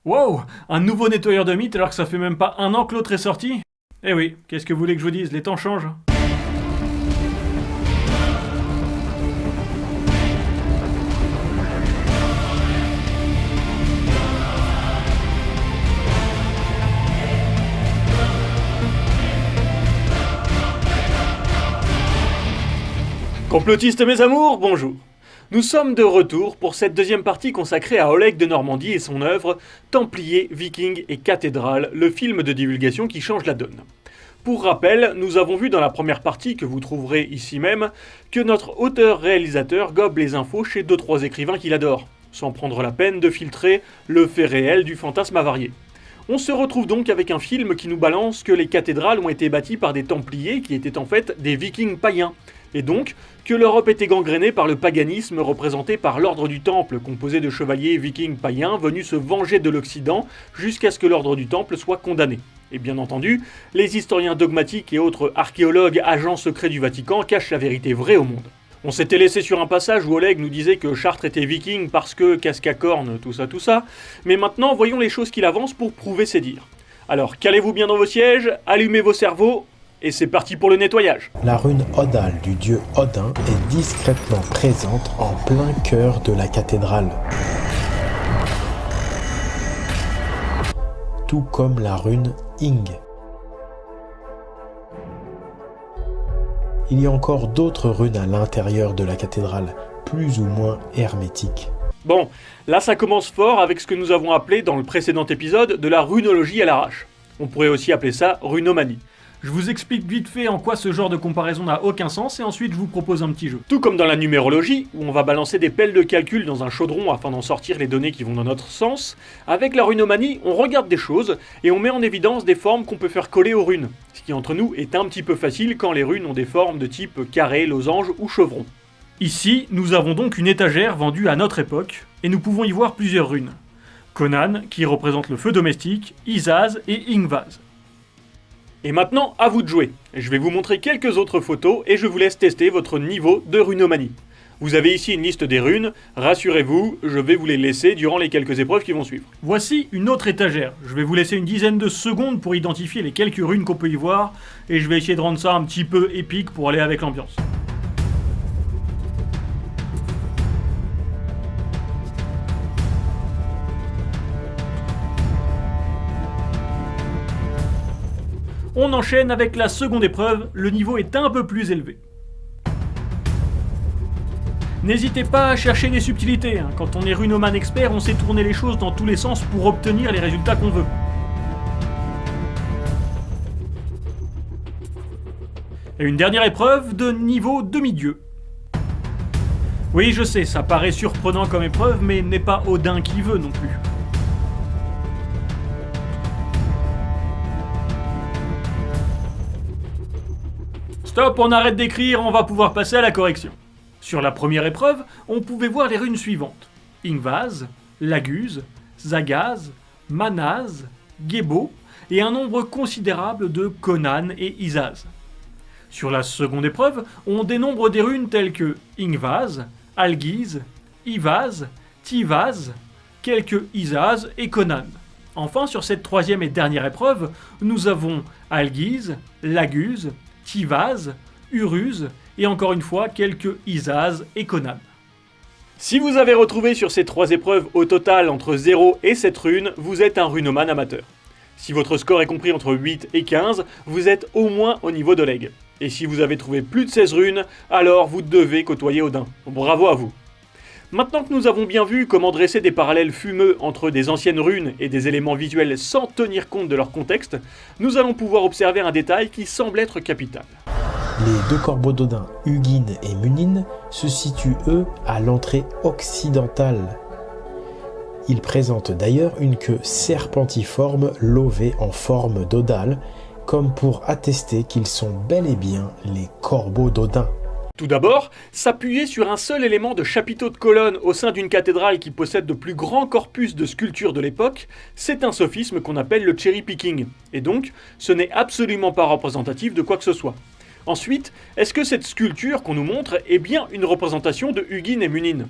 Wow, un nouveau nettoyeur de mythes alors que ça fait même pas un an que l'autre est sorti? Eh oui, qu'est-ce que vous voulez que je vous dise, les temps changent. Complotistes mes amours, bonjour. Nous sommes de retour pour cette deuxième partie consacrée à Oleg de Normandie et son œuvre Templiers, Vikings et Cathédrales, le film de divulgation qui change la donne. Pour rappel, nous avons vu dans la première partie, que vous trouverez ici même, que notre auteur-réalisateur gobe les infos chez 2-3 écrivains qu'il adore, sans prendre la peine de filtrer le fait réel du fantasme avarié. On se retrouve donc avec un film qui nous balance que les cathédrales ont été bâties par des Templiers qui étaient en fait des Vikings païens, et donc que l'Europe était gangrénée par le paganisme représenté par l'ordre du Temple, composé de chevaliers vikings païens venus se venger de l'Occident jusqu'à ce que l'ordre du Temple soit condamné. Et bien entendu, les historiens dogmatiques et autres archéologues agents secrets du Vatican cachent la vérité vraie au monde. On s'était laissé sur un passage où Oleg nous disait que Chartres était viking parce que casque à cornes, tout ça, mais maintenant voyons les choses qu'il avance pour prouver ses dires. Alors calez-vous bien dans vos sièges, allumez vos cerveaux, et c'est parti pour le nettoyage. La rune odale du dieu Odin est discrètement présente en plein cœur de la cathédrale. Tout comme la rune Ing. Il y a encore d'autres runes à l'intérieur de la cathédrale, plus ou moins hermétiques. Bon, là ça commence fort avec ce que nous avons appelé dans le précédent épisode de la runologie à l'arrache. On pourrait aussi appeler ça runomanie. Je vous explique vite fait en quoi ce genre de comparaison n'a aucun sens et ensuite je vous propose un petit jeu. Tout comme dans la numérologie, où on va balancer des pelles de calcul dans un chaudron afin d'en sortir les données qui vont dans notre sens, avec la runomanie, on regarde des choses et on met en évidence des formes qu'on peut faire coller aux runes. Ce qui entre nous est un petit peu facile quand les runes ont des formes de type carré, losange ou chevron. Ici, nous avons donc une étagère vendue à notre époque, et nous pouvons y voir plusieurs runes. Conan, qui représente le feu domestique, Izaz et Ingvaz. Et maintenant, à vous de jouer. Je vais vous montrer quelques autres photos et je vous laisse tester votre niveau de runomanie. Vous avez ici une liste des runes, rassurez-vous, je vais vous les laisser durant les quelques épreuves qui vont suivre. Voici une autre étagère. Je vais vous laisser une dizaine de secondes pour identifier les quelques runes qu'on peut y voir, et je vais essayer de rendre ça un petit peu épique pour aller avec l'ambiance. On enchaîne avec la seconde épreuve, le niveau est un peu plus élevé. N'hésitez pas à chercher des subtilités, quand on est runomane expert, on sait tourner les choses dans tous les sens pour obtenir les résultats qu'on veut. Et une dernière épreuve de niveau demi-dieu. Oui, je sais, ça paraît surprenant comme épreuve, mais n'est pas Odin qui veut non plus. Stop, on arrête d'écrire, on va pouvoir passer à la correction. Sur la première épreuve, on pouvait voir les runes suivantes. Ingvaz, Laguz, Zagaz, Manaz, Gebo, et un nombre considérable de Conan et Izaz. Sur la seconde épreuve, on dénombre des runes telles que Ingvaz, Algiz, Ivaz, Tivaz, quelques Izaz et Conan. Enfin, sur cette troisième et dernière épreuve, nous avons Algiz, Laguz, Tivaz, Uruz, et encore une fois quelques Izaz et Conan. Si vous avez retrouvé sur ces 3 épreuves au total entre 0 et 7 runes, vous êtes un runomane amateur. Si votre score est compris entre 8 et 15, vous êtes au moins au niveau d'Oleg. Et si vous avez trouvé plus de 16 runes, alors vous devez côtoyer Odin. Bravo à vous. Maintenant que nous avons bien vu comment dresser des parallèles fumeux entre des anciennes runes et des éléments visuels sans tenir compte de leur contexte, nous allons pouvoir observer un détail qui semble être capital. Les 2 corbeaux d'Odin, Hugin et Munin, se situent eux à l'entrée occidentale. Ils présentent d'ailleurs une queue serpentiforme lobée en forme d'odale, comme pour attester qu'ils sont bel et bien les corbeaux d'Odin. Tout d'abord, s'appuyer sur un seul élément de chapiteau de colonne au sein d'une cathédrale qui possède le plus grand corpus de sculptures de l'époque, c'est un sophisme qu'on appelle le cherry picking, et donc ce n'est absolument pas représentatif de quoi que ce soit. Ensuite, est-ce que cette sculpture qu'on nous montre est bien une représentation de Hugin et Munin ?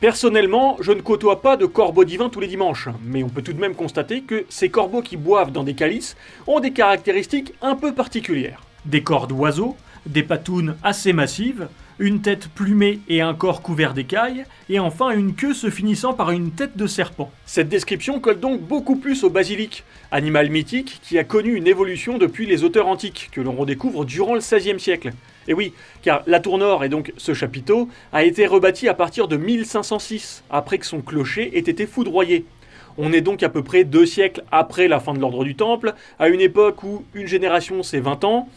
Personnellement, je ne côtoie pas de corbeaux divins tous les dimanches, mais on peut tout de même constater que ces corbeaux qui boivent dans des calices ont des caractéristiques un peu particulières. Des corps d'oiseaux, des patounes assez massives, une tête plumée et un corps couvert d'écailles, et enfin une queue se finissant par une tête de serpent. Cette description colle donc beaucoup plus au basilic, animal mythique qui a connu une évolution depuis les auteurs antiques, que l'on redécouvre durant le XVIe siècle. Et oui, car la tour nord, et donc ce chapiteau, a été rebâti à partir de 1506, après que son clocher ait été foudroyé. On est donc à peu près 2 siècles après la fin de l'ordre du Temple, à une époque où une génération c'est 20 ans.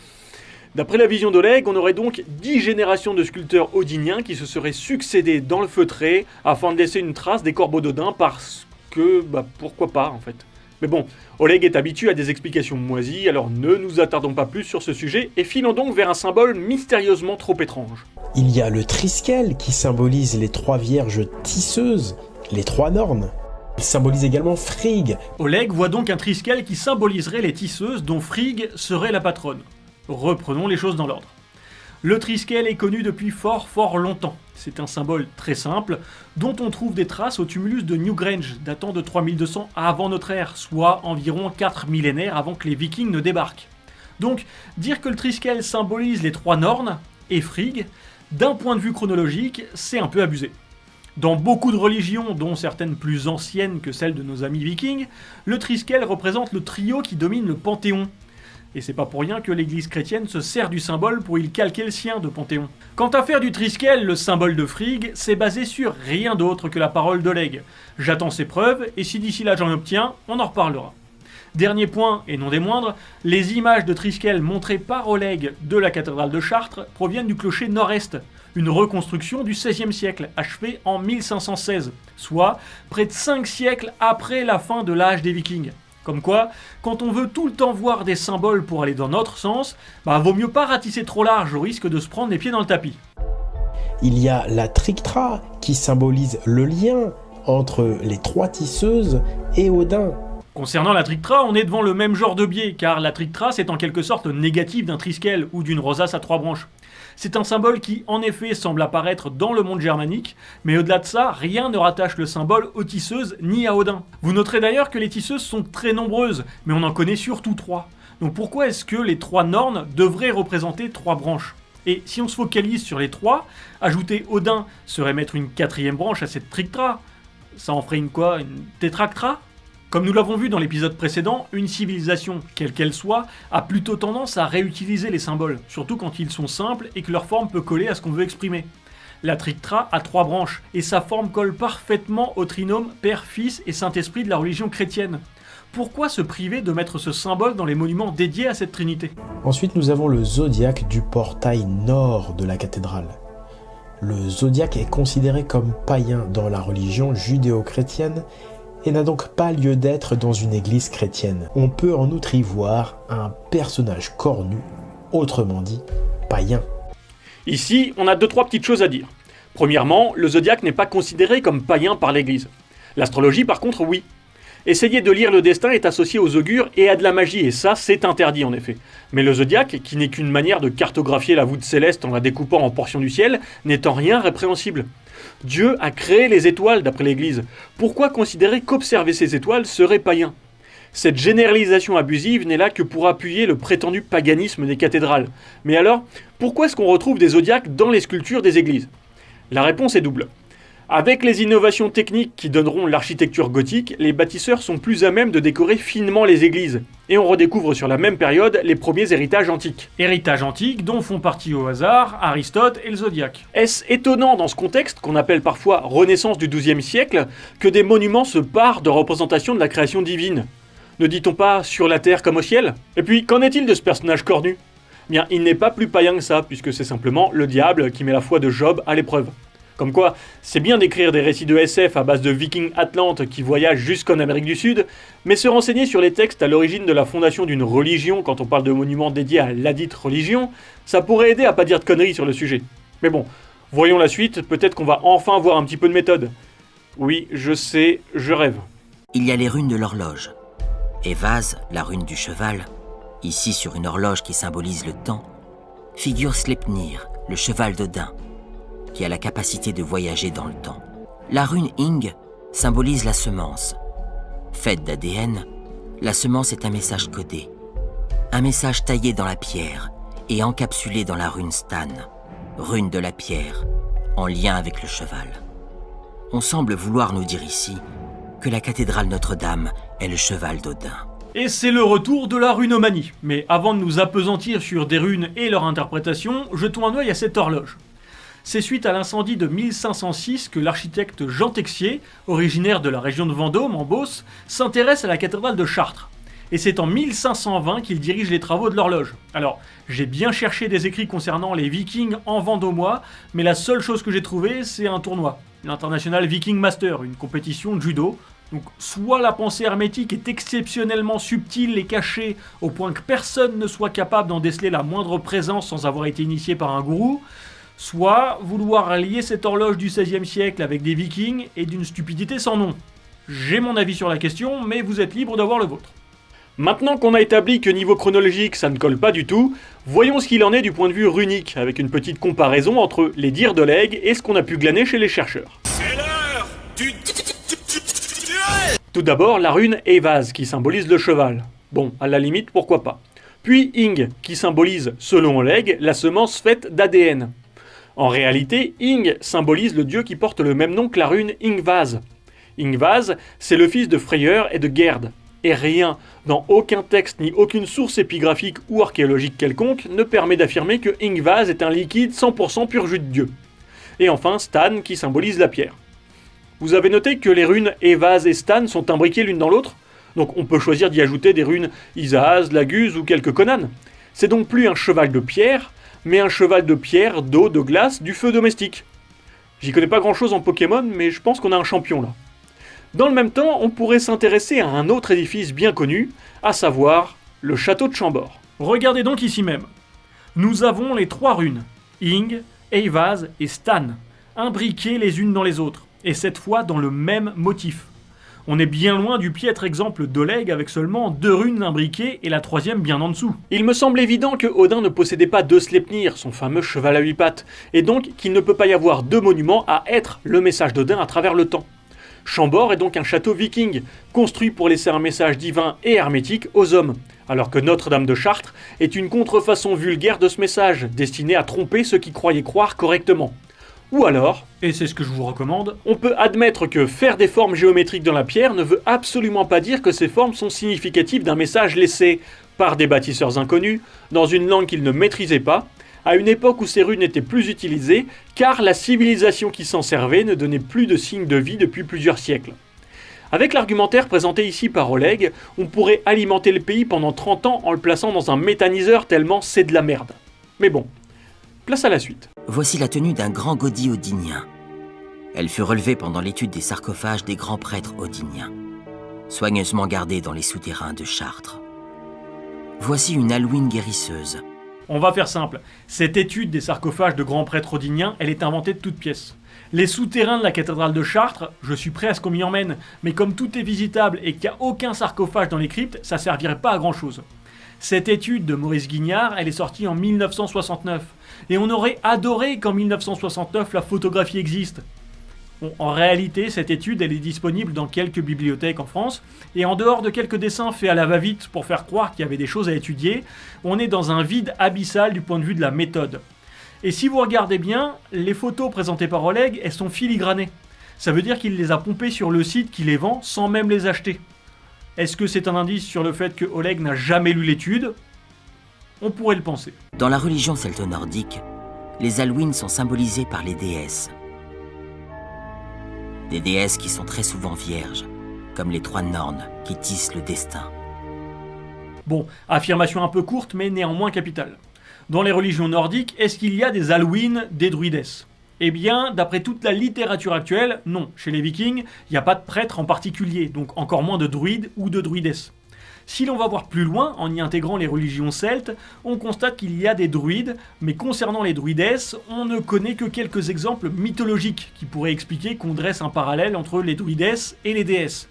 D'après la vision d'Oleg, on aurait donc 10 générations de sculpteurs odiniens qui se seraient succédés dans le feutré afin de laisser une trace des corbeaux d'Odin parce que, pourquoi pas en fait. Mais bon, Oleg est habitué à des explications moisies, alors ne nous attardons pas plus sur ce sujet et filons donc vers un symbole mystérieusement trop étrange. Il y a le triskel qui symbolise les 3 vierges tisseuses, les 3 nornes. Il symbolise également Frigg. Oleg voit donc un triskel qui symboliserait les tisseuses dont Frigg serait la patronne. Reprenons les choses dans l'ordre. Le triskel est connu depuis fort longtemps. C'est un symbole très simple, dont on trouve des traces au tumulus de Newgrange, datant de 3200 avant notre ère, soit environ 4 millénaires avant que les Vikings ne débarquent. Donc, dire que le triskel symbolise les 3 Nornes et Frigg, d'un point de vue chronologique, c'est un peu abusé. Dans beaucoup de religions, dont certaines plus anciennes que celles de nos amis vikings, le triskel représente le trio qui domine le panthéon. Et c'est pas pour rien que l'église chrétienne se sert du symbole pour y calquer le sien de Panthéon. Quant à faire du triskel le symbole de Frigg, c'est basé sur rien d'autre que la parole d'Oleg. J'attends ses preuves, et si d'ici là j'en obtiens, on en reparlera. Dernier point, et non des moindres, les images de triskel montrées par Oleg de la cathédrale de Chartres proviennent du clocher nord-est, une reconstruction du XVIe siècle, achevée en 1516, soit près de 5 siècles après la fin de l'âge des Vikings. Comme quoi, quand on veut tout le temps voir des symboles pour aller dans notre sens, vaut mieux pas ratisser trop large au risque de se prendre les pieds dans le tapis. Il y a la trictra qui symbolise le lien entre les 3 tisseuses et Odin. Concernant la trictra, on est devant le même genre de biais, car la trictra c'est en quelque sorte le négatif d'un triskel ou d'une rosace à 3 branches. C'est un symbole qui, en effet, semble apparaître dans le monde germanique, mais au-delà de ça, rien ne rattache le symbole aux tisseuses ni à Odin. Vous noterez d'ailleurs que les tisseuses sont très nombreuses, mais on en connaît surtout 3. Donc pourquoi est-ce que les 3 Nornes devraient représenter 3 branches ? Et si on se focalise sur les 3, ajouter Odin serait mettre une 4e branche à cette trictra. Ça en ferait une quoi ? Une tétractra ? Comme nous l'avons vu dans l'épisode précédent, une civilisation, quelle qu'elle soit, a plutôt tendance à réutiliser les symboles, surtout quand ils sont simples et que leur forme peut coller à ce qu'on veut exprimer. La trictra a 3 branches, et sa forme colle parfaitement au trinôme Père, Fils et Saint-Esprit de la religion chrétienne. Pourquoi se priver de mettre ce symbole dans les monuments dédiés à cette trinité ? Ensuite, nous avons le zodiaque du portail nord de la cathédrale. Le zodiaque est considéré comme païen dans la religion judéo-chrétienne et n'a donc pas lieu d'être dans une église chrétienne. On peut en outre y voir un personnage cornu, autrement dit païen. Ici, on a 2-3 petites choses à dire. Premièrement, le zodiaque n'est pas considéré comme païen par l'église. L'astrologie par contre, oui. Essayer de lire le destin est associé aux augures et à de la magie, et ça, c'est interdit en effet. Mais le zodiaque, qui n'est qu'une manière de cartographier la voûte céleste en la découpant en portions du ciel, n'est en rien répréhensible. Dieu a créé les étoiles d'après l'Église. Pourquoi considérer qu'observer ces étoiles serait païen ? Cette généralisation abusive n'est là que pour appuyer le prétendu paganisme des cathédrales. Mais alors, pourquoi est-ce qu'on retrouve des zodiaques dans les sculptures des églises ? La réponse est double. Avec les innovations techniques qui donneront l'architecture gothique, les bâtisseurs sont plus à même de décorer finement les églises. Et on redécouvre sur la même période les premiers héritages antiques. Héritages antiques dont font partie au hasard Aristote et le zodiaque. Est-ce étonnant dans ce contexte, qu'on appelle parfois Renaissance du XIIe siècle, que des monuments se parent de représentations de la création divine ? Ne dit-on pas sur la terre comme au ciel ? Et puis, qu'en est-il de ce personnage cornu ? Bien, il n'est pas plus païen que ça, puisque c'est simplement le diable qui met la foi de Job à l'épreuve. Comme quoi, c'est bien d'écrire des récits de SF à base de vikings atlantes qui voyagent jusqu'en Amérique du Sud, mais se renseigner sur les textes à l'origine de la fondation d'une religion quand on parle de monuments dédiés à ladite religion, ça pourrait aider à pas dire de conneries sur le sujet. Mais bon, voyons la suite, peut-être qu'on va enfin voir un petit peu de méthode. Oui, je sais, je rêve. Il y a les runes de l'horloge. Et Vase, la rune du cheval, ici sur une horloge qui symbolise le temps, figure Sleipnir, le cheval d'Odin, qui a la capacité de voyager dans le temps. La rune Ing symbolise la semence. Faite d'ADN, la semence est un message codé. Un message taillé dans la pierre et encapsulé dans la rune Stan, rune de la pierre, en lien avec le cheval. On semble vouloir nous dire ici que la cathédrale Notre-Dame est le cheval d'Odin. Et c'est le retour de la runomanie. Mais avant de nous appesantir sur des runes et leur interprétation, jetons un œil à cette horloge. C'est suite à l'incendie de 1506 que l'architecte Jean Texier, originaire de la région de Vendôme, en Beauce, s'intéresse à la cathédrale de Chartres. Et c'est en 1520 qu'il dirige les travaux de l'horloge. Alors, j'ai bien cherché des écrits concernant les Vikings en vendômois, mais la seule chose que j'ai trouvée, c'est un tournoi, l'International Viking Master, une compétition de judo. Donc, soit la pensée hermétique est exceptionnellement subtile et cachée au point que personne ne soit capable d'en déceler la moindre présence sans avoir été initié par un gourou, soit vouloir lier cette horloge du XVIe siècle avec des Vikings est d'une stupidité sans nom. J'ai mon avis sur la question, mais vous êtes libre d'avoir le vôtre. Maintenant qu'on a établi que niveau chronologique ça ne colle pas du tout, voyons ce qu'il en est du point de vue runique, avec une petite comparaison entre les dires d'Oleg et ce qu'on a pu glaner chez les chercheurs. C'est l'heure du duel. Tout d'abord, la rune Evaz, qui symbolise le cheval. Bon, à la limite, pourquoi pas. Puis Ing, qui symbolise, selon Oleg, la semence faite d'ADN. En réalité, Ing symbolise le dieu qui porte le même nom que la rune Ingvaz. Ingvaz, c'est le fils de Freyr et de Gerd. Et rien, dans aucun texte ni aucune source épigraphique ou archéologique quelconque, ne permet d'affirmer que Ingvaz est un liquide 100% pur jus de dieu. Et enfin, Stan, qui symbolise la pierre. Vous avez noté que les runes Evaz et Stan sont imbriquées l'une dans l'autre, donc on peut choisir d'y ajouter des runes Isaz, Laguz ou quelques Conan. C'est donc plus un cheval de pierre, mais un cheval de pierre, d'eau, de glace, du feu domestique. J'y connais pas grand chose en Pokémon, mais je pense qu'on a un champion là. Dans le même temps, on pourrait s'intéresser à un autre édifice bien connu, à savoir le château de Chambord. Regardez donc ici même. Nous avons les trois runes, Ing, Evaz et Stan, imbriquées les unes dans les autres, et cette fois dans le même motif. On est bien loin du piètre exemple d'Oleg avec seulement 2 runes imbriquées et la troisième bien en dessous. Il me semble évident que Odin ne possédait pas deux Sleipnir, son fameux cheval à 8 pattes, et donc qu'il ne peut pas y avoir 2 monuments à être le message d'Odin à travers le temps. Chambord est donc un château viking, construit pour laisser un message divin et hermétique aux hommes, alors que Notre-Dame de Chartres est une contrefaçon vulgaire de ce message, destinée à tromper ceux qui croyaient croire correctement. Ou alors, et c'est ce que je vous recommande, on peut admettre que faire des formes géométriques dans la pierre ne veut absolument pas dire que ces formes sont significatives d'un message laissé par des bâtisseurs inconnus, dans une langue qu'ils ne maîtrisaient pas, à une époque où ces runes n'étaient plus utilisées, car la civilisation qui s'en servait ne donnait plus de signes de vie depuis plusieurs siècles. Avec l'argumentaire présenté ici par Oleg, on pourrait alimenter le pays pendant 30 ans en le plaçant dans un méthaniseur tellement c'est de la merde. Mais bon, place à la suite. Voici la tenue d'un grand godille odinien. Elle fut relevée pendant l'étude des sarcophages des grands prêtres odiniens, soigneusement gardés dans les souterrains de Chartres. Voici une Alwyn guérisseuse. On va faire simple. Cette étude des sarcophages de grands prêtres odiniens, elle est inventée de toutes pièces. Les souterrains de la cathédrale de Chartres, je suis prêt à ce qu'on m'y emmène, mais comme tout est visitable et qu'il n'y a aucun sarcophage dans les cryptes, ça servirait pas à grand chose. Cette étude de Maurice Guignard, elle est sortie en 1969. Et on aurait adoré qu'en 1969 la photographie existe. Bon, en réalité, cette étude, elle est disponible dans quelques bibliothèques en France, et en dehors de quelques dessins faits à la va-vite pour faire croire qu'il y avait des choses à étudier, on est dans un vide abyssal du point de vue de la méthode. Et si vous regardez bien, les photos présentées par Oleg, elles sont filigranées. Ça veut dire qu'il les a pompées sur le site qui les vend sans même les acheter. Est-ce que c'est un indice sur le fait que Oleg n'a jamais lu l'étude ? On pourrait le penser. Dans la religion celto-nordique, les Alwyn sont symbolisés par les déesses. Des déesses qui sont très souvent vierges, comme les 3 Nornes qui tissent le destin. Bon, affirmation un peu courte mais néanmoins capitale. Dans les religions nordiques, est-ce qu'il y a des Alwyn, des druidesses ? Eh bien, d'après toute la littérature actuelle, non. Chez les Vikings, il n'y a pas de prêtre en particulier, donc encore moins de druides ou de druidesses. Si l'on va voir plus loin, en y intégrant les religions celtes, on constate qu'il y a des druides, mais concernant les druidesses, on ne connaît que quelques exemples mythologiques qui pourraient expliquer qu'on dresse un parallèle entre les druidesses et les déesses.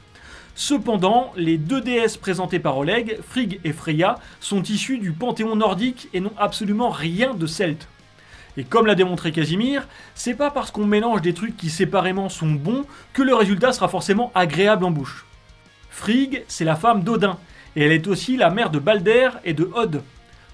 Cependant, les 2 déesses présentées par Oleg, Frigg et Freya, sont issues du panthéon nordique et n'ont absolument rien de celte. Et comme l'a démontré Casimir, c'est pas parce qu'on mélange des trucs qui séparément sont bons que le résultat sera forcément agréable en bouche. Frigg, c'est la femme d'Odin, et elle est aussi la mère de Balder et de Od.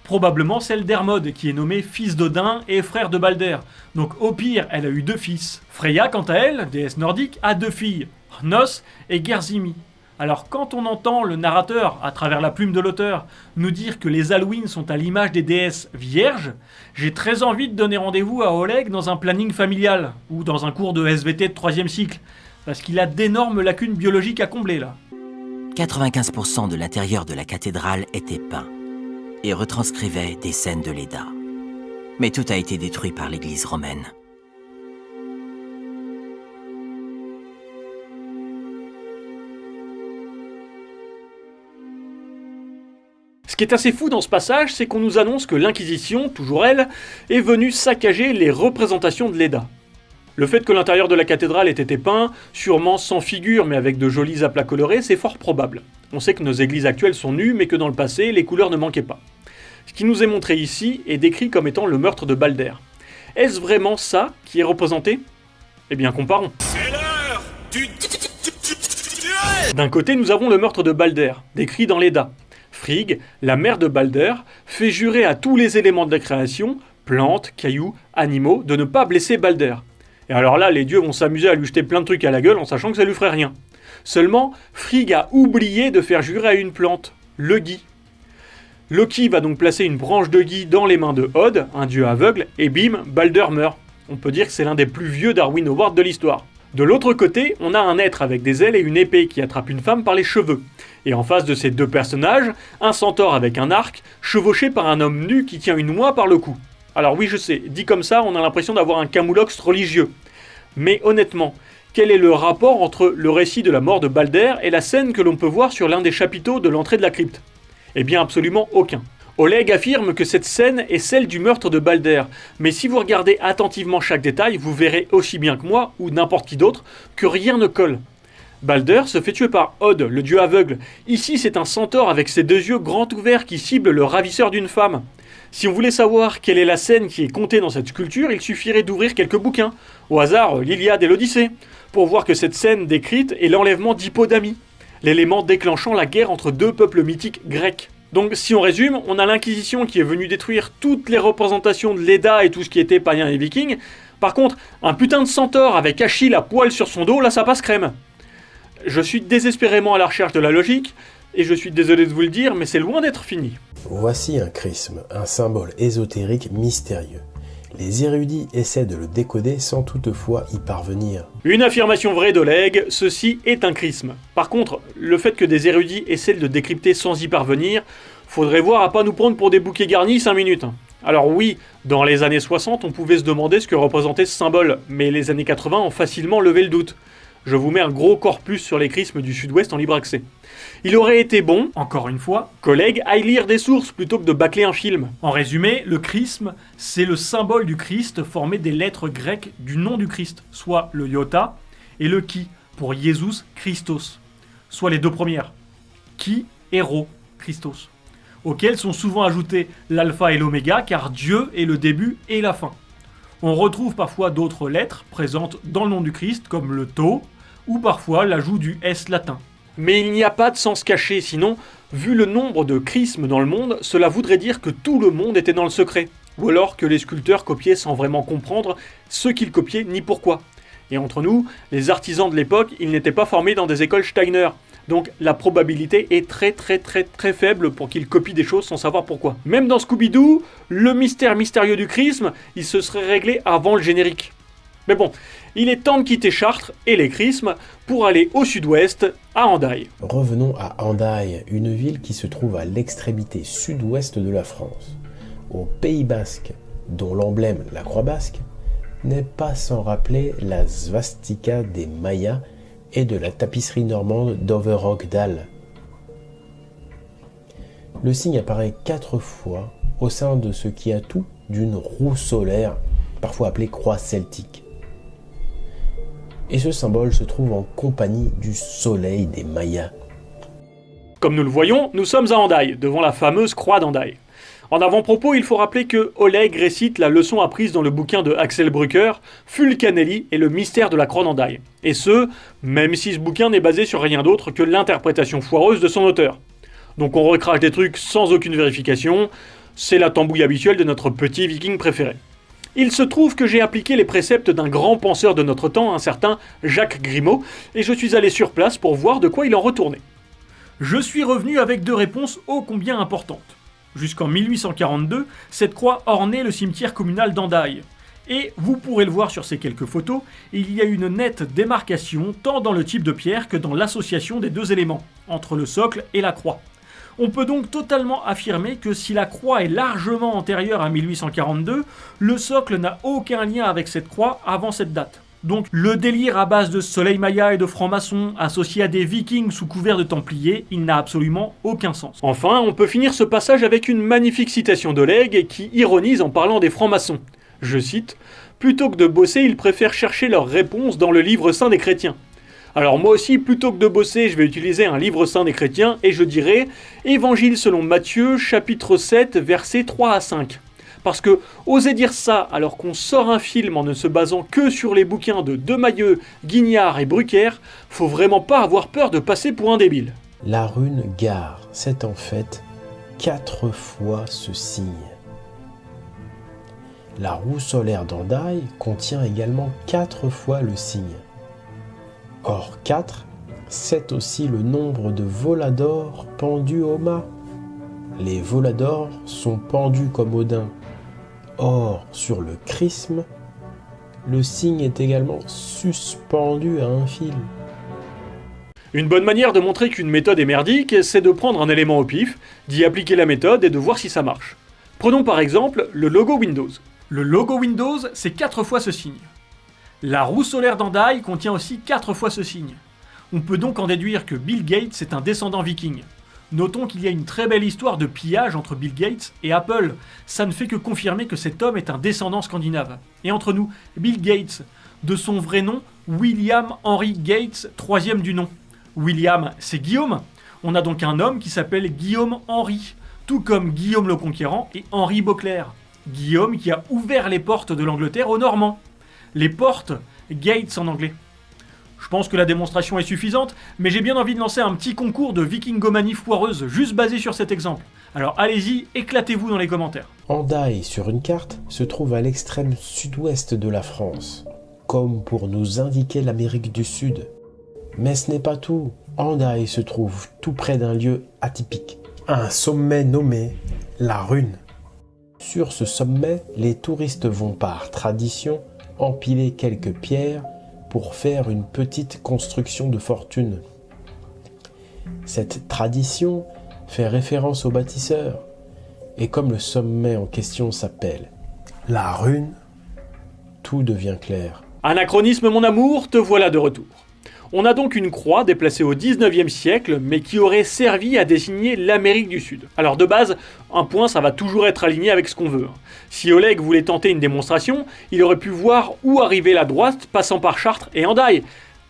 Probablement celle d'Hermod, qui est nommé fils d'Odin et frère de Balder. Donc au pire, elle a eu 2 fils. Freya, quant à elle, déesse nordique, a 2 filles, Hnoss et Gersimi. Alors quand on entend le narrateur, à travers la plume de l'auteur, nous dire que les Alwyn sont à l'image des déesses vierges, j'ai très envie de donner rendez-vous à Oleg dans un planning familial, ou dans un cours de SVT de 3e cycle, parce qu'il a d'énormes lacunes biologiques à combler là. 95% de l'intérieur de la cathédrale était peint et retranscrivait des scènes de Léda. Mais tout a été détruit par l'église romaine. Ce qui est assez fou dans ce passage, c'est qu'on nous annonce que l'Inquisition, toujours elle, est venue saccager les représentations de Léda. Le fait que l'intérieur de la cathédrale ait été peint, sûrement sans figure mais avec de jolis aplats colorés, c'est fort probable. On sait que nos églises actuelles sont nues, mais que dans le passé, les couleurs ne manquaient pas. Ce qui nous est montré ici est décrit comme étant le meurtre de Balder. Est-ce vraiment ça qui est représenté ? Eh bien, comparons. C'est l'heure du duel. D'un côté, nous avons le meurtre de Balder, décrit dans l'Edda. Frigg, la mère de Balder, fait jurer à tous les éléments de la création, plantes, cailloux, animaux, de ne pas blesser Balder. Et alors là, les dieux vont s'amuser à lui jeter plein de trucs à la gueule en sachant que ça lui ferait rien. Seulement, Frigg a oublié de faire jurer à une plante, le gui. Loki va donc placer une branche de gui dans les mains de Od, un dieu aveugle, et bim, Balder meurt. On peut dire que c'est l'un des plus vieux Darwin Awards de l'histoire. De l'autre côté, on a un être avec des ailes et une épée qui attrape une femme par les cheveux. Et en face de ces 2 personnages, un centaure avec un arc, chevauché par un homme nu qui tient une oie par le cou. Alors oui, je sais, dit comme ça, on a l'impression d'avoir un camoulox religieux. Mais honnêtement, quel est le rapport entre le récit de la mort de Balder et la scène que l'on peut voir sur l'un des chapiteaux de l'entrée de la crypte ? Eh bien absolument aucun. Oleg affirme que cette scène est celle du meurtre de Balder, mais si vous regardez attentivement chaque détail, vous verrez aussi bien que moi, ou n'importe qui d'autre, que rien ne colle. Balder se fait tuer par Od, le dieu aveugle. Ici, c'est un centaure avec ses 2 yeux grands ouverts qui cible le ravisseur d'une femme. Si on voulait savoir quelle est la scène qui est contée dans cette sculpture, il suffirait d'ouvrir quelques bouquins, au hasard l'Iliade et l'Odyssée, pour voir que cette scène décrite est l'enlèvement d'Hippodamie, l'élément déclenchant la guerre entre 2 peuples mythiques grecs. Donc si on résume, on a l'Inquisition qui est venue détruire toutes les représentations de l'Edda et tout ce qui était païen et viking. Par contre, un putain de centaure avec Achille à poil sur son dos, là ça passe crème. Je suis désespérément à la recherche de la logique, et je suis désolé de vous le dire, mais c'est loin d'être fini. Voici un chrisme, un symbole ésotérique mystérieux. Les érudits essaient de le décoder sans toutefois y parvenir. Une affirmation vraie d'Oleg, ceci est un chrisme. Par contre, le fait que des érudits essaient de le décrypter sans y parvenir, faudrait voir à pas nous prendre pour des bouquets garnis 5 minutes. Alors oui, dans les années 60, on pouvait se demander ce que représentait ce symbole, mais les années 80 ont facilement levé le doute. Je vous mets un gros corpus sur les chrismes du Sud-Ouest en libre accès. Il aurait été bon, encore une fois, qu'Oleg aille lire des sources plutôt que de bâcler un film. En résumé, le chrisme, c'est le symbole du Christ formé des lettres grecques du nom du Christ, soit le iota et le chi, pour Jesus Christos, soit les 2 premières, chi et rho, Christos, auxquels sont souvent ajoutés l'alpha et l'oméga, car Dieu est le début et la fin. On retrouve parfois d'autres lettres présentes dans le nom du Christ, comme le tau, ou parfois l'ajout du S latin. Mais il n'y a pas de sens caché, sinon, vu le nombre de chrismes dans le monde, cela voudrait dire que tout le monde était dans le secret, ou alors que les sculpteurs copiaient sans vraiment comprendre ce qu'ils copiaient ni pourquoi. Et entre nous, les artisans de l'époque, ils n'étaient pas formés dans des écoles Steiner. Donc la probabilité est très faible pour qu'ils copient des choses sans savoir pourquoi. Même dans Scooby-Doo, le mystère mystérieux du chrisme, il se serait réglé avant le générique. Mais bon, il est temps de quitter Chartres et les chrismes pour aller au sud-ouest, à Hendaye. Revenons à Hendaye, une ville qui se trouve à l'extrémité sud-ouest de la France, au Pays Basque, dont l'emblème, la croix basque, n'est pas sans rappeler la svastika des Mayas et de la tapisserie normande d'Overrockdale. Le signe apparaît 4 fois au sein de ce qui a tout d'une roue solaire, parfois appelée croix celtique. Et ce symbole se trouve en compagnie du soleil des Mayas. Comme nous le voyons, nous sommes à Hendaye, devant la fameuse croix d'Hendaye. En avant-propos, il faut rappeler que Oleg récite la leçon apprise dans le bouquin de Axel Brucker, Fulcanelli et le mystère de la croix d'Hendaye. Et ce, même si ce bouquin n'est basé sur rien d'autre que l'interprétation foireuse de son auteur. Donc on recrache des trucs sans aucune vérification, c'est la tambouille habituelle de notre petit viking préféré. Il se trouve que j'ai appliqué les préceptes d'un grand penseur de notre temps, un certain Jacques Grimaud, et je suis allé sur place pour voir de quoi il en retournait. Je suis revenu avec 2 réponses ô combien importantes. Jusqu'en 1842, cette croix ornait le cimetière communal d'Hendaye. Et, vous pourrez le voir sur ces quelques photos, il y a une nette démarcation tant dans le type de pierre que dans l'association des 2 éléments, entre le socle et la croix. On peut donc totalement affirmer que si la croix est largement antérieure à 1842, le socle n'a aucun lien avec cette croix avant cette date. Donc le délire à base de soleil maya et de francs-maçons associé à des vikings sous couvert de templiers, il n'a absolument aucun sens. Enfin, on peut finir ce passage avec une magnifique citation d'Oleg qui ironise en parlant des francs-maçons. Je cite, « Plutôt que de bosser, ils préfèrent chercher leurs réponses dans le livre saint des chrétiens. » Alors moi aussi, plutôt que de bosser, je vais utiliser un livre saint des chrétiens et je dirais « Évangile selon Matthieu, chapitre 7, versets 3 à 5 ». Parce que oser dire ça alors qu'on sort un film en ne se basant que sur les bouquins de Demayeux, Guignard et Brucker, faut vraiment pas avoir peur de passer pour un débile. La rune Gare, c'est en fait 4 fois ce signe. La roue solaire d'Hendaye contient également 4 fois le signe. Or 4, c'est aussi le nombre de voladors pendus au mât. Les voladors sont pendus comme Odin. Or, sur le chrisme, le signe est également suspendu à un fil. Une bonne manière de montrer qu'une méthode est merdique, c'est de prendre un élément au pif, d'y appliquer la méthode et de voir si ça marche. Prenons par exemple le logo Windows. Le logo Windows, c'est 4 fois ce signe. La roue solaire d'Hendaye contient aussi 4 fois ce signe. On peut donc en déduire que Bill Gates est un descendant viking. Notons qu'il y a une très belle histoire de pillage entre Bill Gates et Apple. Ça ne fait que confirmer que cet homme est un descendant scandinave. Et entre nous, Bill Gates, de son vrai nom, William Henry Gates, 3e du nom. William, c'est Guillaume. On a donc un homme qui s'appelle Guillaume Henry, tout comme Guillaume le Conquérant et Henri Beauclerc. Guillaume qui a ouvert les portes de l'Angleterre aux Normands. Les portes, gates en anglais. Je pense que la démonstration est suffisante, mais j'ai bien envie de lancer un petit concours de vikingomanie foireuse juste basé sur cet exemple. Alors allez-y, éclatez-vous dans les commentaires. Hendaye, sur une carte, se trouve à l'extrême sud-ouest de la France, comme pour nous indiquer l'Amérique du Sud. Mais ce n'est pas tout. Hendaye se trouve tout près d'un lieu atypique, un sommet nommé la Rune. Sur ce sommet, les touristes vont par tradition empiler quelques pierres pour faire une petite construction de fortune. Cette tradition fait référence aux bâtisseurs, et comme le sommet en question s'appelle la Rune, tout devient clair. Anachronisme mon amour, te voilà de retour. On a donc une croix déplacée au 19e siècle, mais qui aurait servi à désigner l'Amérique du Sud. Alors de base, un point ça va toujours être aligné avec ce qu'on veut. Si Oleg voulait tenter une démonstration, il aurait pu voir où arrivait la droite, passant par Chartres et Hendaye.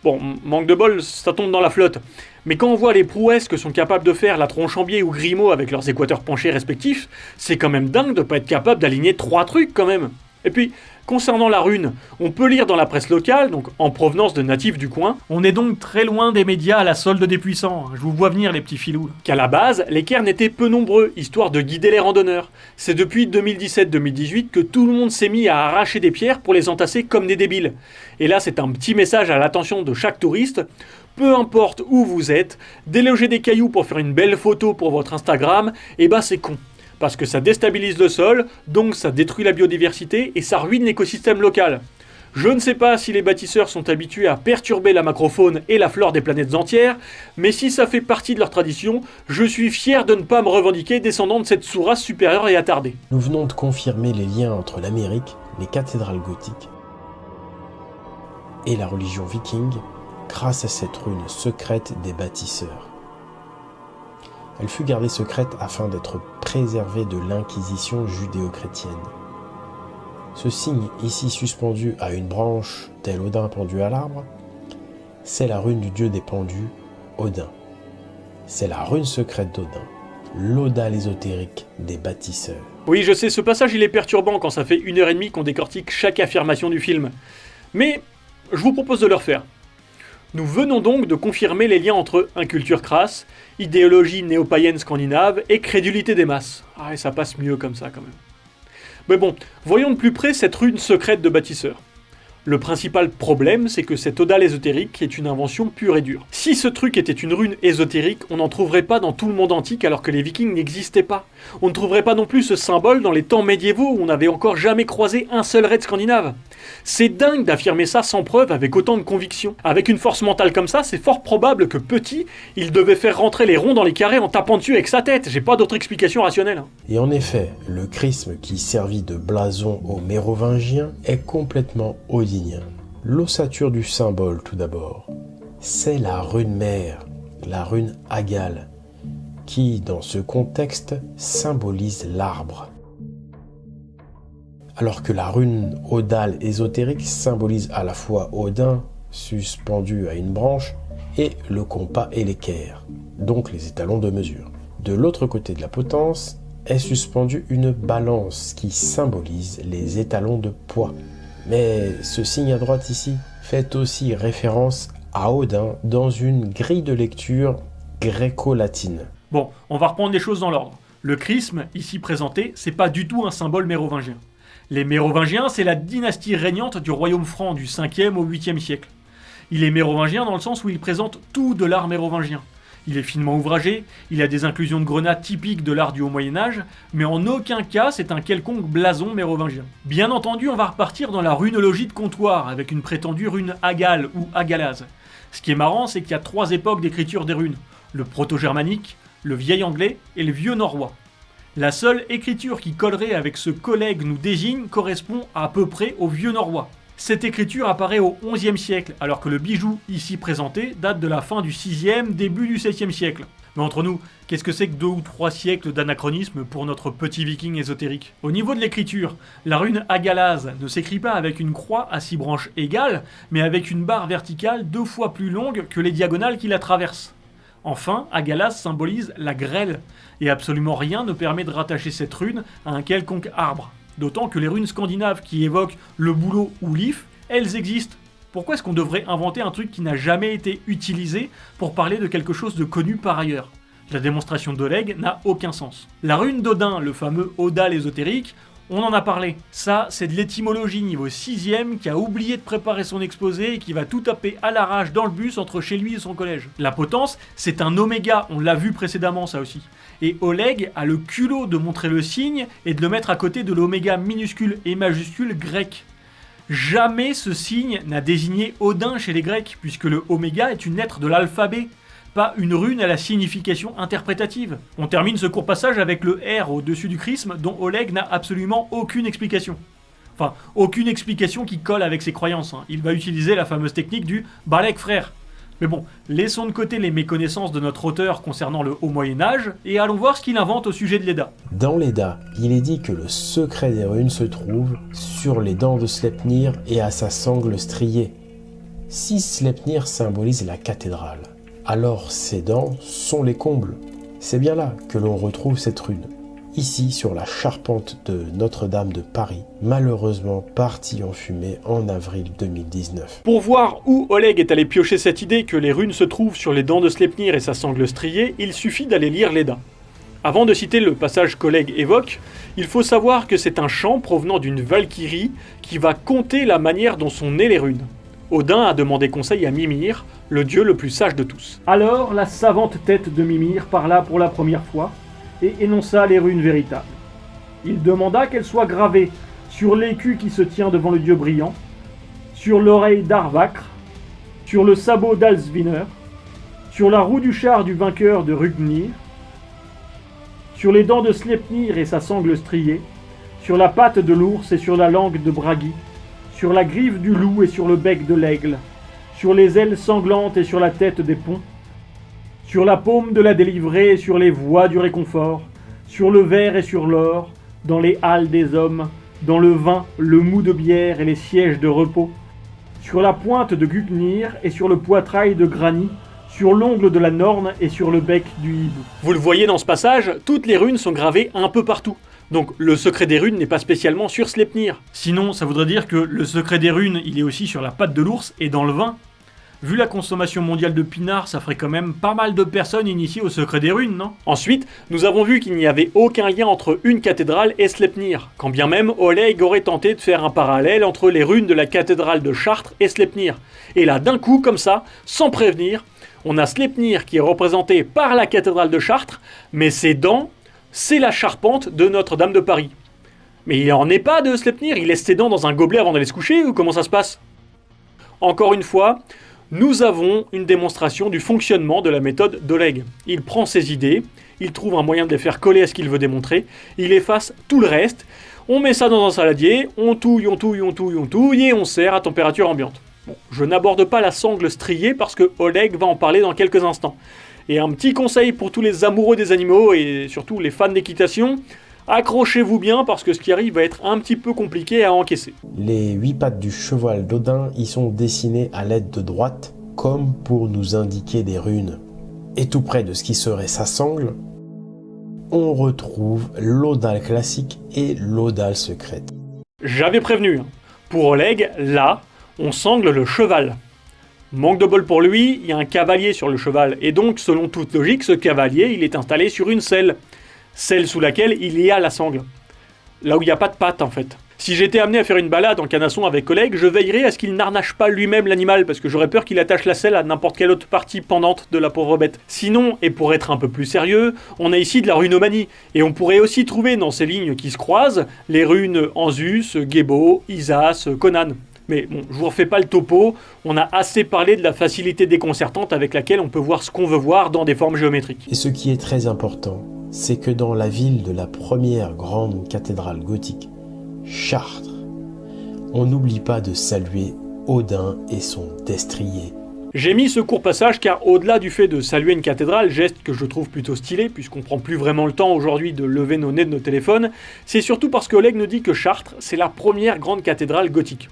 Bon, manque de bol, ça tombe dans la flotte. Mais quand on voit les prouesses que sont capables de faire la Tronchambier ou Grimaud avec leurs équateurs penchés respectifs, c'est quand même dingue de pas être capable d'aligner 3 trucs quand même. Et puis, concernant la rune, on peut lire dans la presse locale, donc en provenance de natifs du coin, on est donc très loin des médias à la solde des puissants, je vous vois venir les petits filous, qu'à la base, les cairns étaient peu nombreux, histoire de guider les randonneurs. C'est depuis 2017-2018 que tout le monde s'est mis à arracher des pierres pour les entasser comme des débiles. Et là, c'est un petit message à l'attention de chaque touriste. Peu importe où vous êtes, déloger des cailloux pour faire une belle photo pour votre Instagram, eh ben c'est con. Parce que ça déstabilise le sol, donc ça détruit la biodiversité et ça ruine l'écosystème local. Je ne sais pas si les bâtisseurs sont habitués à perturber la macrofaune et la flore des planètes entières, mais si ça fait partie de leur tradition, je suis fier de ne pas me revendiquer descendant de cette sous-race supérieure et attardée. Nous venons de confirmer les liens entre l'Amérique, les cathédrales gothiques et la religion viking grâce à cette rune secrète des bâtisseurs. Elle fut gardée secrète afin d'être préservée de l'inquisition judéo-chrétienne. Ce signe, ici suspendu à une branche tel Odin pendu à l'arbre, c'est la rune du dieu des pendus, Odin. C'est la rune secrète d'Odin. l'odale ésotérique des bâtisseurs. Oui, je sais, ce passage il est perturbant quand ça fait 1h30 qu'on décortique chaque affirmation du film. Mais je vous propose de le refaire. Nous venons donc de confirmer les liens entre inculture crasse, idéologie néo-païenne scandinave et crédulité des masses. Ah, et ça passe mieux comme ça quand même. Mais bon, voyons de plus près cette rune secrète de bâtisseur. Le principal problème, c'est que cette odale ésotérique est une invention pure et dure. Si ce truc était une rune ésotérique, on n'en trouverait pas dans tout le monde antique alors que les Vikings n'existaient pas. On ne trouverait pas non plus ce symbole dans les temps médiévaux où on n'avait encore jamais croisé un seul raid scandinave. C'est dingue d'affirmer ça sans preuve avec autant de conviction. Avec une force mentale comme ça, c'est fort probable que petit, il devait faire rentrer les ronds dans les carrés en tapant dessus avec sa tête. J'ai pas d'autre explication rationnelle. Et en effet, le chrisme qui servit de blason aux Mérovingiens est complètement odinien. L'ossature du symbole tout d'abord, c'est la rune mère, la rune Agale, qui dans ce contexte symbolise l'arbre. Alors que la rune odale ésotérique symbolise à la fois Odin, suspendu à une branche, et le compas et l'équerre, donc les étalons de mesure. De l'autre côté de la potence est suspendue une balance qui symbolise les étalons de poids. Mais ce signe à droite ici fait aussi référence à Odin dans une grille de lecture gréco-latine. Bon, on va reprendre les choses dans l'ordre. Le chrisme, ici présenté, c'est pas du tout un symbole mérovingien. Les Mérovingiens, c'est la dynastie régnante du royaume franc du 5e au 8e siècle. Il est mérovingien dans le sens où il présente tout de l'art mérovingien. Il est finement ouvragé, il a des inclusions de grenades typiques de l'art du Haut-Moyen-Âge, mais en aucun cas c'est un quelconque blason mérovingien. Bien entendu, on va repartir dans la runologie de comptoir, avec une prétendue rune Agale ou Agalaz. Ce qui est marrant, c'est qu'il y a 3 époques d'écriture des runes, le proto-germanique, le vieil anglais et le vieux norrois. La seule écriture qui collerait avec ce collègue nous désigne correspond à peu près au vieux norrois. Cette écriture apparaît au XIe siècle, alors que le bijou ici présenté date de la fin du 6e, début du 7e siècle. Mais entre nous, qu'est-ce que c'est que 2 ou 3 siècles d'anachronisme pour notre petit viking ésotérique ? Au niveau de l'écriture, la rune Agalaz ne s'écrit pas avec une croix à 6 branches égales, mais avec une barre verticale 2 fois plus longue que les diagonales qui la traversent. Enfin, Agalaz symbolise la grêle, et absolument rien ne permet de rattacher cette rune à un quelconque arbre. D'autant que les runes scandinaves qui évoquent le bouleau ou l'if, elles existent. Pourquoi est-ce qu'on devrait inventer un truc qui n'a jamais été utilisé pour parler de quelque chose de connu par ailleurs ? La démonstration d'Oleg n'a aucun sens. La rune d'Odin, le fameux odale ésotérique, on en a parlé. Ça, c'est de l'étymologie niveau 6e qui a oublié de préparer son exposé et qui va tout taper à l'arrache dans le bus entre chez lui et son collège. La potence, c'est un oméga, on l'a vu précédemment ça aussi. Et Oleg a le culot de montrer le signe et de le mettre à côté de l'oméga minuscule et majuscule grec. Jamais ce signe n'a désigné Odin chez les Grecs, puisque le oméga est une lettre de l'alphabet, pas une rune à la signification interprétative. On termine ce court passage avec le R au-dessus du chrisme, dont Oleg n'a absolument aucune explication. Enfin, aucune explication qui colle avec ses croyances. Il va utiliser la fameuse technique du « Balek frère ». Mais bon, laissons de côté les méconnaissances de notre auteur concernant le Haut Moyen-Âge, et allons voir ce qu'il invente au sujet de l'Edda. Dans l'Edda, il est dit que le secret des runes se trouve sur les dents de Sleipnir et à sa sangle striée. Si Sleipnir symbolise la cathédrale, alors ces dents sont les combles. C'est bien là que l'on retrouve cette rune. Ici, sur la charpente de Notre-Dame de Paris, malheureusement partie en fumée en avril 2019. Pour voir où Oleg est allé piocher cette idée que les runes se trouvent sur les dents de Sleipnir et sa sangle striée, il suffit d'aller lire l'Edda. Avant de citer le passage qu'Oleg évoque, il faut savoir que c'est un chant provenant d'une Valkyrie qui va conter la manière dont sont nées les runes. Odin a demandé conseil à Mimir, le dieu le plus sage de tous. Alors la savante tête de Mimir parla pour la première fois, et énonça les runes véritables. Il demanda qu'elles soient gravées sur l'écu qui se tient devant le dieu brillant, sur l'oreille d'Arvakr, sur le sabot d'Alsvinner, sur la roue du char du vainqueur de Rugnir, sur les dents de Sleipnir et sa sangle striée, sur la patte de l'ours et sur la langue de Bragi, sur la griffe du loup et sur le bec de l'aigle, sur les ailes sanglantes et sur la tête des ponts, sur la paume de la délivrée et sur les voies du réconfort, sur le verre et sur l'or, dans les halles des hommes, dans le vin, le mou de bière et les sièges de repos, sur la pointe de Gugnir et sur le poitrail de Grani, sur l'ongle de la Norne et sur le bec du hibou. Vous le voyez dans ce passage, toutes les runes sont gravées un peu partout. Donc le secret des runes n'est pas spécialement sur Sleipnir. Sinon, ça voudrait dire que le secret des runes, il est aussi sur la patte de l'ours et dans le vin. Vu la consommation mondiale de pinard, ça ferait quand même pas mal de personnes initiées au secret des runes, non? Ensuite, nous avons vu qu'il n'y avait aucun lien entre une cathédrale et Sleipnir, quand bien même Oleg aurait tenté de faire un parallèle entre les runes de la cathédrale de Chartres et Sleipnir. Et là, d'un coup, comme ça, sans prévenir, on a Sleipnir qui est représenté par la cathédrale de Chartres, mais ses dents, c'est la charpente de Notre-Dame de Paris. Mais il n'en est pas de Sleipnir, il laisse ses dents dans un gobelet avant d'aller se coucher, ou comment ça se passe? Encore une fois, nous avons une démonstration du fonctionnement de la méthode d'Oleg. Il prend ses idées, il trouve un moyen de les faire coller à ce qu'il veut démontrer, il efface tout le reste, on met ça dans un saladier, on touille et on sert à température ambiante. Bon, je n'aborde pas la sangle striée parce que Oleg va en parler dans quelques instants. Et un petit conseil pour tous les amoureux des animaux et surtout les fans d'équitation, accrochez-vous bien parce que ce qui arrive va être un petit peu compliqué à encaisser. Les 8 pattes du cheval d'Odin y sont dessinées à l'aide de droites, comme pour nous indiquer des runes. Et tout près de ce qui serait sa sangle, on retrouve l'Odal classique et l'Odal secrète. J'avais prévenu, pour Oleg, là, on sangle le cheval. Manque de bol pour lui, il y a un cavalier sur le cheval, et donc, selon toute logique, ce cavalier, il est installé sur une selle. Celle sous laquelle il y a la sangle. Là où il n'y a pas de patte, en fait. Si j'étais amené à faire une balade en canasson avec Oleg, je veillerais à ce qu'il n'arnache pas lui-même l'animal, parce que j'aurais peur qu'il attache la selle à n'importe quelle autre partie pendante de la pauvre bête. Sinon, et pour être un peu plus sérieux, on a ici de la runomanie, et on pourrait aussi trouver dans ces lignes qui se croisent les runes Anzus, Gébo, Isas, Conan. Mais bon, je vous refais pas le topo, on a assez parlé de la facilité déconcertante avec laquelle on peut voir ce qu'on veut voir dans des formes géométriques. Et ce qui est très important, c'est que dans la ville de la première grande cathédrale gothique, Chartres, on n'oublie pas de saluer Odin et son destrier. J'ai mis ce court passage car au-delà du fait de saluer une cathédrale, geste que je trouve plutôt stylé puisqu'on prend plus vraiment le temps aujourd'hui de lever nos nez de nos téléphones, c'est surtout parce que Oleg nous dit que Chartres, c'est la première grande cathédrale gothique.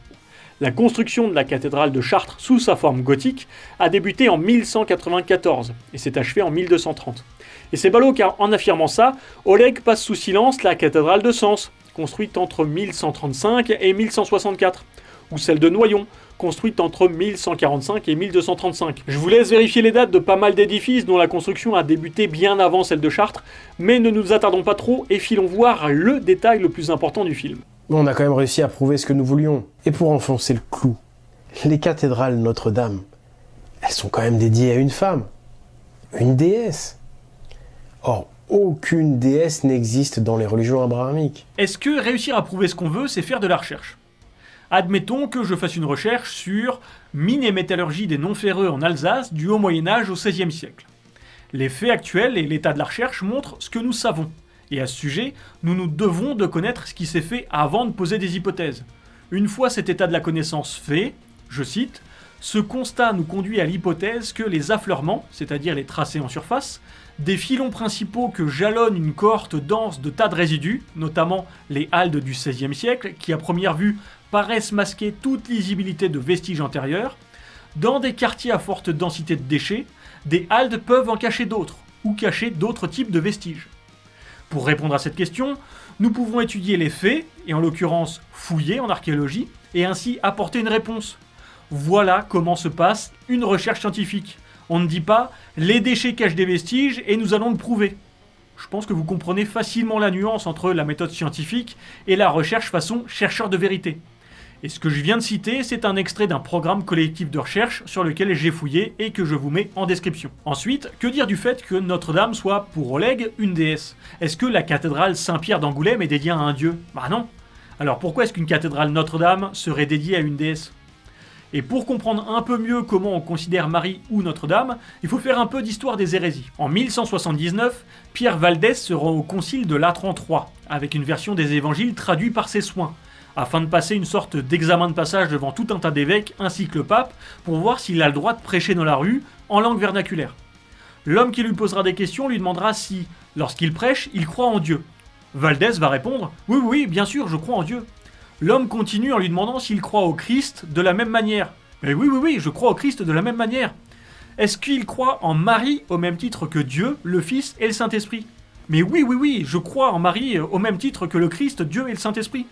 La construction de la cathédrale de Chartres sous sa forme gothique a débuté en 1194 et s'est achevée en 1230. Et c'est ballot car en affirmant ça, Oleg passe sous silence la cathédrale de Sens, construite entre 1135 et 1164, ou celle de Noyon, construite entre 1145 et 1235. Je vous laisse vérifier les dates de pas mal d'édifices dont la construction a débuté bien avant celle de Chartres, mais ne nous attardons pas trop et filons voir le détail le plus important du film. On a quand même réussi à prouver ce que nous voulions. Et pour enfoncer le clou, les cathédrales Notre-Dame, elles sont quand même dédiées à une femme, une déesse. Or, aucune déesse n'existe dans les religions abrahamiques. Est-ce que réussir à prouver ce qu'on veut, c'est faire de la recherche ? Admettons que je fasse une recherche sur mine et métallurgie des non-ferreux en Alsace du Haut Moyen-Âge au XVIe siècle. Les faits actuels et l'état de la recherche montrent ce que nous savons. Et à ce sujet, nous nous devons de connaître ce qui s'est fait avant de poser des hypothèses. Une fois cet état de la connaissance fait, je cite, « Ce constat nous conduit à l'hypothèse que les affleurements, c'est-à-dire les tracés en surface, des filons principaux que jalonnent une cohorte dense de tas de résidus, notamment les haldes du XVIe siècle, qui à première vue paraissent masquer toute lisibilité de vestiges antérieurs, dans des quartiers à forte densité de déchets, des haldes peuvent en cacher d'autres, ou cacher d'autres types de vestiges. Pour répondre à cette question, nous pouvons étudier les faits, et en l'occurrence fouiller en archéologie, et ainsi apporter une réponse. Voilà comment se passe une recherche scientifique. On ne dit pas « les déchets cachent des vestiges et nous allons le prouver ». Je pense que vous comprenez facilement la nuance entre la méthode scientifique et la recherche façon chercheur de vérité. Et ce que je viens de citer, c'est un extrait d'un programme collectif de recherche sur lequel j'ai fouillé et que je vous mets en description. Ensuite, que dire du fait que Notre-Dame soit, pour Oleg, une déesse ? Est-ce que la cathédrale Saint-Pierre d'Angoulême est dédiée à un dieu ? Bah non. Alors pourquoi est-ce qu'une cathédrale Notre-Dame serait dédiée à une déesse ? Et pour comprendre un peu mieux comment on considère Marie ou Notre-Dame, il faut faire un peu d'histoire des hérésies. En 1179, Pierre Valdès se rend au concile de Latran III, avec une version des évangiles traduite par ses soins, afin de passer une sorte d'examen de passage devant tout un tas d'évêques ainsi que le pape, pour voir s'il a le droit de prêcher dans la rue en langue vernaculaire. L'homme qui lui posera des questions lui demandera si, lorsqu'il prêche, il croit en Dieu. Valdès va répondre « Oui, bien sûr, je crois en Dieu ». L'homme continue en lui demandant s'il croit au Christ de la même manière. « Mais oui, je crois au Christ de la même manière ». Est-ce qu'ils croient en Marie au même titre que Dieu, le Fils et le Saint-Esprit? Mais oui, je crois en Marie au même titre que le Christ, Dieu et le Saint-Esprit.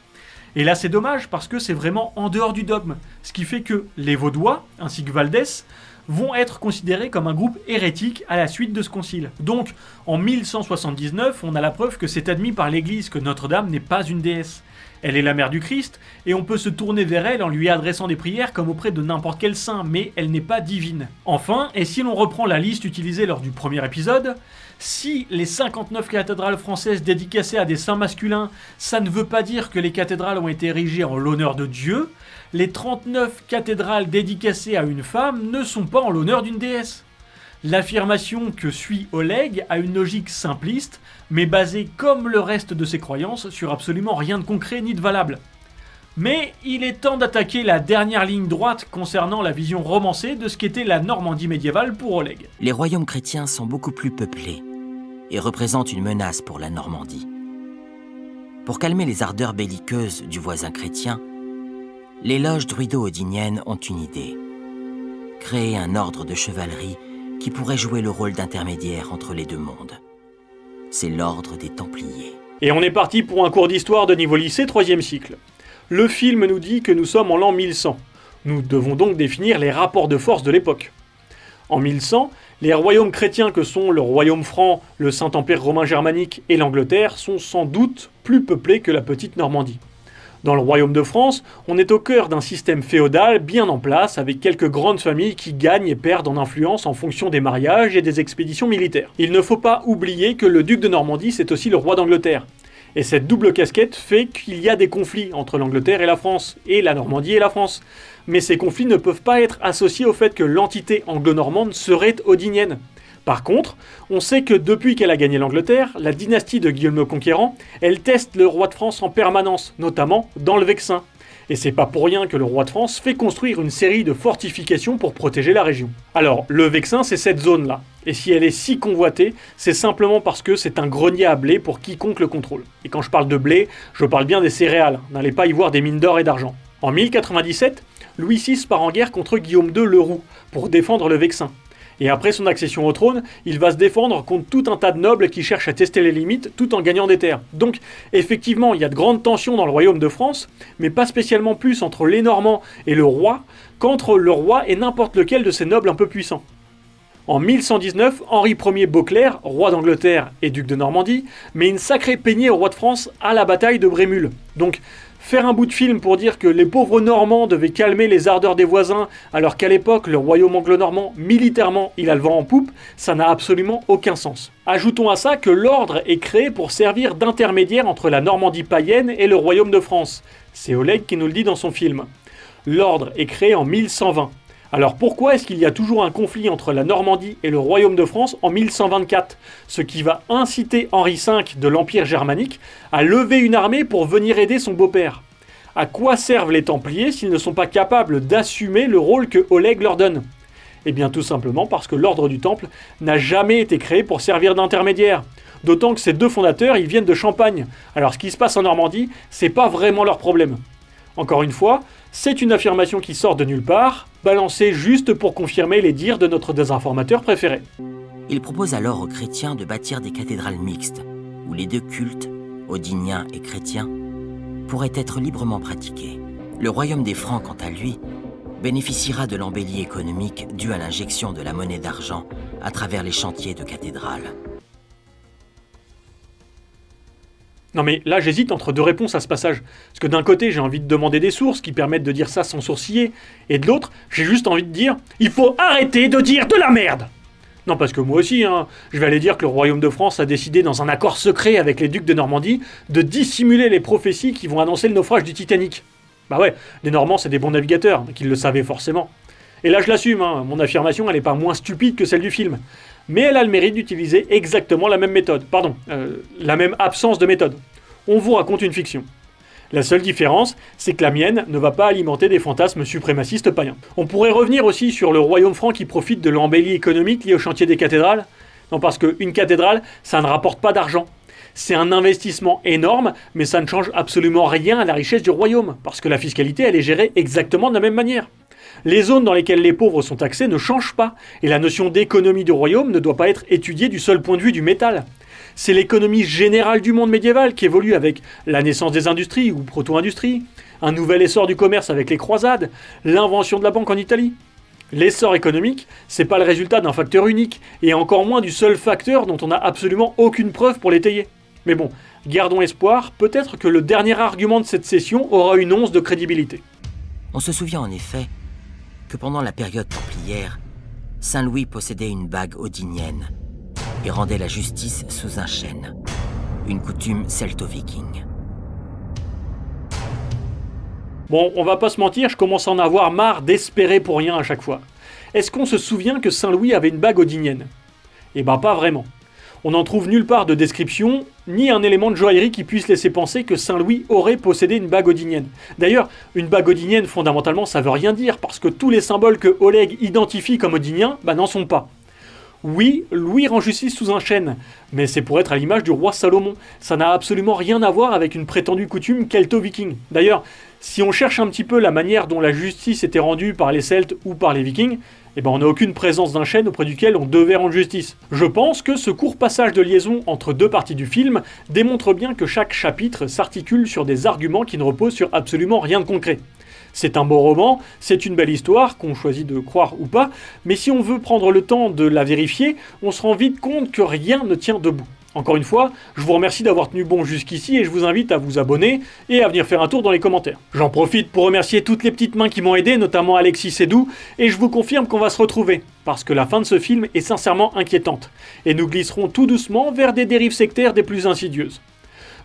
Et là c'est dommage parce que c'est vraiment en dehors du dogme, ce qui fait que les Vaudois, ainsi que Valdès, vont être considérés comme un groupe hérétique à la suite de ce concile. Donc, en 1179, on a la preuve que c'est admis par l'Église que Notre-Dame n'est pas une déesse. Elle est la mère du Christ, et on peut se tourner vers elle en lui adressant des prières comme auprès de n'importe quel saint, mais elle n'est pas divine. Enfin, et si l'on reprend la liste utilisée lors du premier épisode, si les 59 cathédrales françaises dédicacées à des saints masculins, ça ne veut pas dire que les cathédrales ont été érigées en l'honneur de Dieu, les 39 cathédrales dédicacées à une femme ne sont pas en l'honneur d'une déesse. L'affirmation que suit Oleg a une logique simpliste, mais basée comme le reste de ses croyances sur absolument rien de concret ni de valable. Mais il est temps d'attaquer la dernière ligne droite concernant la vision romancée de ce qu'était la Normandie médiévale pour Oleg. Les royaumes chrétiens sont beaucoup plus peuplés et représentent une menace pour la Normandie. Pour calmer les ardeurs belliqueuses du voisin chrétien, les loges druido-odiniennes ont une idée. Créer un ordre de chevalerie qui pourrait jouer le rôle d'intermédiaire entre les deux mondes. C'est l'ordre des Templiers. Et on est parti pour un cours d'histoire de niveau lycée 3e cycle. Le film nous dit que nous sommes en l'an 1100. Nous devons donc définir les rapports de force de l'époque. En 1100, les royaumes chrétiens que sont le royaume franc, le Saint-Empire romain germanique et l'Angleterre sont sans doute plus peuplés que la petite Normandie. Dans le royaume de France, on est au cœur d'un système féodal bien en place avec quelques grandes familles qui gagnent et perdent en influence en fonction des mariages et des expéditions militaires. Il ne faut pas oublier que le duc de Normandie c'est aussi le roi d'Angleterre. Et cette double casquette fait qu'il y a des conflits entre l'Angleterre et la France, et la Normandie et la France. Mais ces conflits ne peuvent pas être associés au fait que l'entité anglo-normande serait odinienne. Par contre, on sait que depuis qu'elle a gagné l'Angleterre, la dynastie de Guillaume le Conquérant, elle teste le roi de France en permanence, notamment dans le Vexin. Et c'est pas pour rien que le roi de France fait construire une série de fortifications pour protéger la région. Alors, le Vexin, c'est cette zone-là. Et si elle est si convoitée, c'est simplement parce que c'est un grenier à blé pour quiconque le contrôle. Et quand je parle de blé, je parle bien des céréales. N'allez pas y voir des mines d'or et d'argent. En 1097, Louis VI part en guerre contre Guillaume II le Roux pour défendre le Vexin. Et après son accession au trône, il va se défendre contre tout un tas de nobles qui cherchent à tester les limites tout en gagnant des terres. Donc, effectivement, il y a de grandes tensions dans le royaume de France, mais pas spécialement plus entre les Normands et le roi qu'entre le roi et n'importe lequel de ces nobles un peu puissants. En 1119, Henri Ier Beauclerc, roi d'Angleterre et duc de Normandie, met une sacrée peignée au roi de France à la bataille de Brémule. Donc, faire un bout de film pour dire que les pauvres Normands devaient calmer les ardeurs des voisins, alors qu'à l'époque, le royaume anglo-normand, militairement, il a le vent en poupe, ça n'a absolument aucun sens. Ajoutons à ça que l'ordre est créé pour servir d'intermédiaire entre la Normandie païenne et le royaume de France. C'est Oleg qui nous le dit dans son film. L'ordre est créé en 1120. Alors pourquoi est-ce qu'il y a toujours un conflit entre la Normandie et le royaume de France en 1124 ? Ce qui va inciter Henri V de l'Empire germanique à lever une armée pour venir aider son beau-père. À quoi servent les Templiers s'ils ne sont pas capables d'assumer le rôle que Oleg leur donne ? Eh bien tout simplement parce que l'ordre du Temple n'a jamais été créé pour servir d'intermédiaire. D'autant que ces deux fondateurs, ils viennent de Champagne. Alors ce qui se passe en Normandie, c'est pas vraiment leur problème. Encore une fois, c'est une affirmation qui sort de nulle part, balancée juste pour confirmer les dires de notre désinformateur préféré. Il propose alors aux chrétiens de bâtir des cathédrales mixtes, où les deux cultes, odinien et chrétien, pourraient être librement pratiqués. Le royaume des Francs, quant à lui, bénéficiera de l'embellie économique due à l'injection de la monnaie d'argent à travers les chantiers de cathédrales. Non mais là j'hésite entre deux réponses à ce passage. Parce que d'un côté j'ai envie de demander des sources qui permettent de dire ça sans sourciller, et de l'autre j'ai juste envie de dire « Il faut arrêter de dire de la merde !» Non parce que moi aussi, je vais aller dire que le royaume de France a décidé dans un accord secret avec les ducs de Normandie de dissimuler les prophéties qui vont annoncer le naufrage du Titanic. Bah ouais, les Normands c'est des bons navigateurs, donc ils le savaient forcément. Et là je l'assume, mon affirmation elle est pas moins stupide que celle du film. Mais elle a le mérite d'utiliser exactement la même méthode. La même absence de méthode. On vous raconte une fiction. La seule différence, c'est que la mienne ne va pas alimenter des fantasmes suprémacistes païens. On pourrait revenir aussi sur le royaume franc qui profite de l'embellie économique liée au chantier des cathédrales. Non, parce qu'une cathédrale, ça ne rapporte pas d'argent. C'est un investissement énorme, mais ça ne change absolument rien à la richesse du royaume, parce que la fiscalité, elle est gérée exactement de la même manière. Les zones dans lesquelles les pauvres sont taxés ne changent pas, et la notion d'économie du royaume ne doit pas être étudiée du seul point de vue du métal. C'est l'économie générale du monde médiéval qui évolue avec la naissance des industries ou proto-industries, un nouvel essor du commerce avec les croisades, l'invention de la banque en Italie. L'essor économique, c'est pas le résultat d'un facteur unique, et encore moins du seul facteur dont on n'a absolument aucune preuve pour l'étayer. Mais bon, gardons espoir, peut-être que le dernier argument de cette session aura une once de crédibilité. On se souvient en effet que pendant la période templière, Saint Louis possédait une bague odinienne et rendait la justice sous un chêne, une coutume celto-viking. Bon, on va pas se mentir, je commence à en avoir marre d'espérer pour rien à chaque fois. Est-ce qu'on se souvient que Saint Louis avait une bague odinienne ? Eh ben pas vraiment. On n'en trouve nulle part de description, ni un élément de joaillerie qui puisse laisser penser que Saint Louis aurait possédé une bague odinienne. D'ailleurs, une bague odinienne, fondamentalement, ça veut rien dire, parce que tous les symboles que Oleg identifie comme odiniens, n'en sont pas. Oui, Louis rend justice sous un chêne, mais c'est pour être à l'image du roi Salomon. Ça n'a absolument rien à voir avec une prétendue coutume celto-viking. D'ailleurs, si on cherche un petit peu la manière dont la justice était rendue par les Celtes ou par les Vikings, on n'a aucune présence d'un chêne auprès duquel on devait rendre justice. Je pense que ce court passage de liaison entre deux parties du film démontre bien que chaque chapitre s'articule sur des arguments qui ne reposent sur absolument rien de concret. C'est un beau roman, c'est une belle histoire, qu'on choisit de croire ou pas, mais si on veut prendre le temps de la vérifier, on se rend vite compte que rien ne tient debout. Encore une fois, je vous remercie d'avoir tenu bon jusqu'ici et je vous invite à vous abonner et à venir faire un tour dans les commentaires. J'en profite pour remercier toutes les petites mains qui m'ont aidé, notamment Alexis Sédou, et je vous confirme qu'on va se retrouver, parce que la fin de ce film est sincèrement inquiétante, et nous glisserons tout doucement vers des dérives sectaires des plus insidieuses.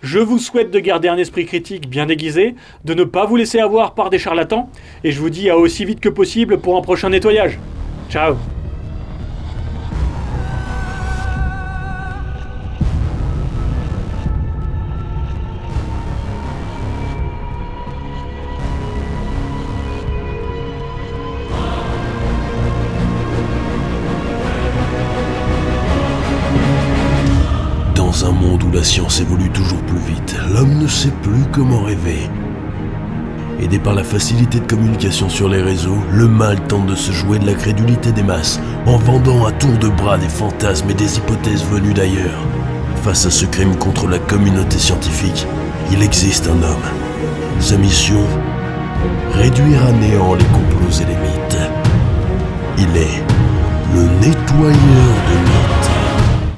Je vous souhaite de garder un esprit critique bien aiguisé, de ne pas vous laisser avoir par des charlatans, et je vous dis à aussi vite que possible pour un prochain nettoyage. Ciao. Dans un monde où la science évolue toujours plus vite, l'homme ne sait plus comment rêver. Aidé par la facilité de communication sur les réseaux, le mal tente de se jouer de la crédulité des masses, en vendant à tour de bras des fantasmes et des hypothèses venues d'ailleurs. Face à ce crime contre la communauté scientifique, il existe un homme. Sa mission ? Réduire à néant les complots et les mythes. Il est le nettoyeur de